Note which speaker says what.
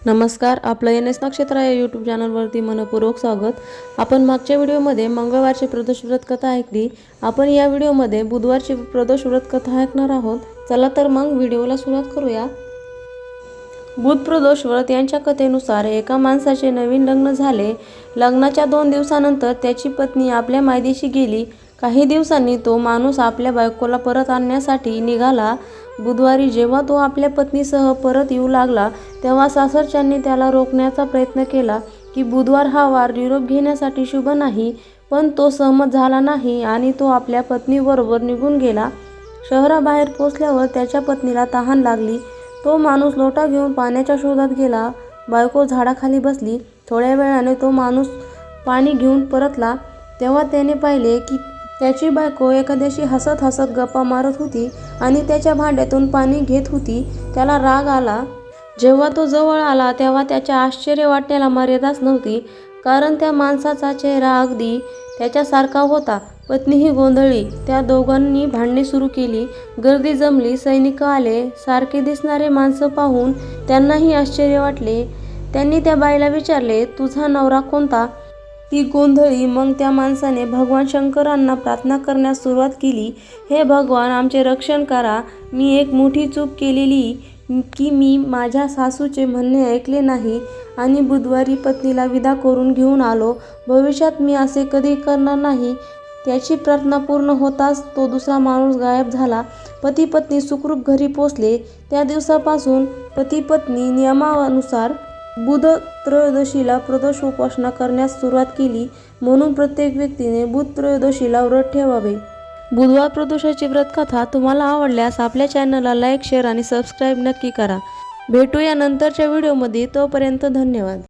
Speaker 1: नमस्कार, आपलं NS नक्षत्र या यूट्यूब चॅनलवरती मनपूर्वक स्वागत। आपण मागच्या व्हिडिओमध्ये मंगळवारची प्रदोष व्रत कथा ऐकली। आपण या व्हिडिओमध्ये बुधवारची प्रदोष व्रत कथा ऐकणार आहोत। चला तर मग व्हिडिओला सुरुवात करूया। बुध प्रदोष व्रत यांच्या कथेनुसार एका माणसाचे नवीन लग्न झाले। लग्नाच्या 2 दिवसानंतर त्याची पत्नी आपल्या मायदेशी गेली। काही दिवसांनी तो माणूस आपल्या बायकोला परत आणण्यासाठी निघाला। बुधवारी जेव्हा तो आपल्या पत्नीसह परत येऊ लागला तेव्हा सासरच्यांनी त्याला रोखण्याचा प्रयत्न केला की बुधवार हा वार निरोप घेण्यासाठी शुभ नाही, पण तो सहमत झाला नाही आणि तो आपल्या पत्नीबरोबर निघून गेला। शहराबाहेर पोचल्यावर त्याच्या पत्नीला तहान लागली। तो माणूस लोटा घेऊन पाण्याच्या शोधात गेला। बायको झाडाखाली बसली। थोड्या वेळाने तो माणूस पाणी घेऊन परतला तेव्हा त्याने पाहिले की त्याची बायको एखाद्याशी हसत हसत गप्पा मारत होती आणि त्याच्या भांड्यातून पाणी घेत होती। त्याला राग आला। जेव्हा तो जवळ आला तेव्हा त्याच्या आश्चर्य वाटण्याला मर्यादाच नव्हती, कारण त्या माणसाचा चेहरा अगदी त्याच्यासारखा होता। पत्नीही गोंधळली। त्या दोघांनी भांडणे सुरू केली। गर्दी जमली। सैनिक आले। सारखे दिसणारे माणसं पाहून त्यांनाही आश्चर्य वाटले। त्यांनी त्या बाईला विचारले, तुझा नवरा कोणता? ती गोंधळली। मग त्या माणसाने भगवान शंकरांना प्रार्थना करण्यास सुरुवात केली, हे भगवान, आमचे रक्षण करा। मी एक मोठी चूक केलेली की मी माझ्या सासूचे म्हणणे ऐकले नाही आणि बुधवारी पत्नीला विदा करून घेऊन आलो। भविष्यात मी असे कधी करणार नाही। त्याची प्रार्थना पूर्ण होताच तो दुसरा माणूस गायब झाला। पती पत्नी सुखरूप घरी पोचले। त्या दिवसापासून पती पत्नी नियमानुसार बुध त्रयोदशीला प्रदोष उपासना करण्यास सुरुवात केली। म्हणून प्रत्येक व्यक्तीने बुध त्रयोदशीला व्रत ठेवावे। बुधवार प्रदोषाची व्रत कथा तुम्हाला आवडल्यास आपल्या चॅनलला लाईक, शेअर आणि सबस्क्राईब नक्की करा। भेटूया नंतरच्या व्हिडिओमध्ये। तोपर्यंत धन्यवाद।